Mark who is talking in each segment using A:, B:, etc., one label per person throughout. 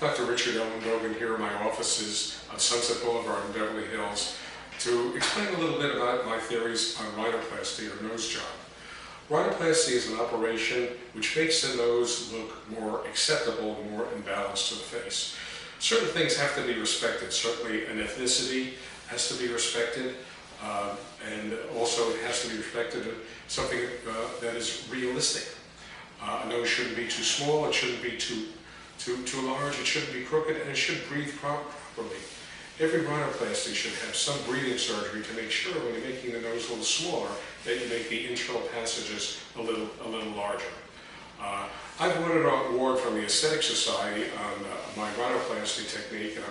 A: Dr. Richard Ellenbogen here in my offices on Sunset Boulevard in Beverly Hills to explain a little bit about my theories on rhinoplasty or nose job. Rhinoplasty is an operation which makes the nose look more acceptable, more in balance to the face. Certain things have to be respected. Certainly an ethnicity has to be respected, and also it has to be respected something that is realistic. A nose shouldn't be too small, it shouldn't be too large, it shouldn't be crooked, and it should breathe properly. Every rhinoplasty should have some breathing surgery to make sure when you're making the nose a little smaller that you make the internal passages a little larger. I've won an award from the Aesthetic Society on my rhinoplasty technique, and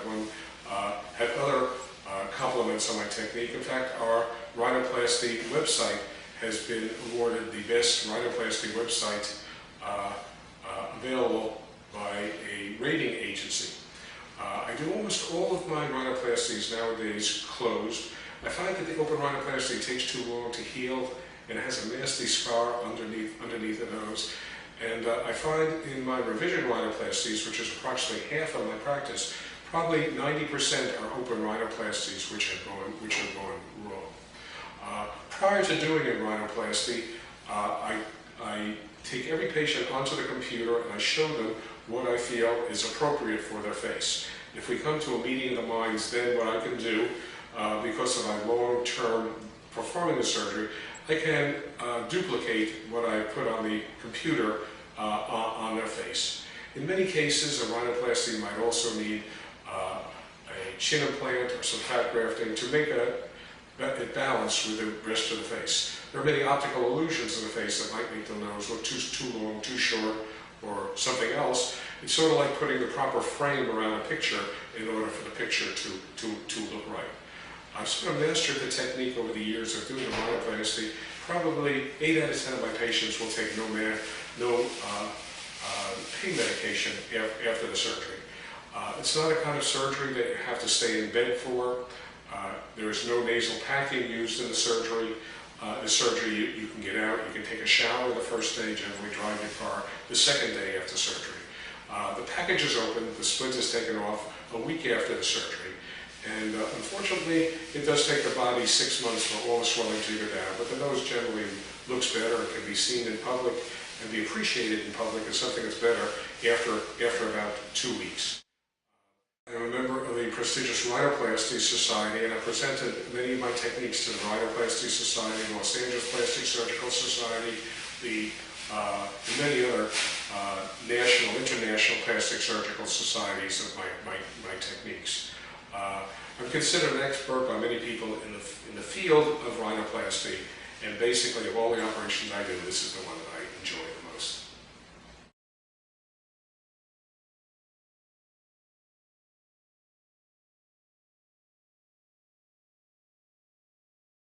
A: I've had other compliments on my technique. In fact, our rhinoplasty website has been awarded the best rhinoplasty website available by a rating agency. I do almost all of my rhinoplasties nowadays closed. I find that the open rhinoplasty takes too long to heal and it has a nasty scar underneath the nose. And I find in my revision rhinoplasties, which is approximately half of my practice, probably 90% are open rhinoplasties which have gone wrong. Prior to doing a rhinoplasty, I take every patient onto the computer and I show them what I feel is appropriate for their face. If we come to a meeting of the minds, then what I can do, because of my long-term performing the surgery, I can duplicate what I put on the computer on their face. In many cases, a rhinoplasty might also need a chin implant or some fat grafting to make it balance with the rest of the face. There are many optical illusions in the face that might make the nose look too long, too short, or something else. It's sort of like putting the proper frame around a picture in order for the picture to look right. I've sort of mastered the technique over the years of doing a rhinoplasty. Probably 8 out of 10 of my patients will take no pain medication after the surgery. It's not a kind of surgery that you have to stay in bed for. There is no nasal packing used in the surgery. You can get out, you can take a shower the first day, generally drive your car the second day after surgery. The package is open, the splint is taken off a week after the surgery. And unfortunately, it does take the body 6 months for all the swelling to go down, but the nose generally looks better and can be seen in public and be appreciated in public as something that's better after about 2 weeks. I'm a member of the prestigious Rhinoplasty Society, and I presented many of my techniques to the Rhinoplasty Society, Los Angeles Plastic Surgical Society, and many other national, international plastic surgical societies of my techniques. I'm considered an expert by many people in the field of rhinoplasty, and basically of all the operations I do, this is the one that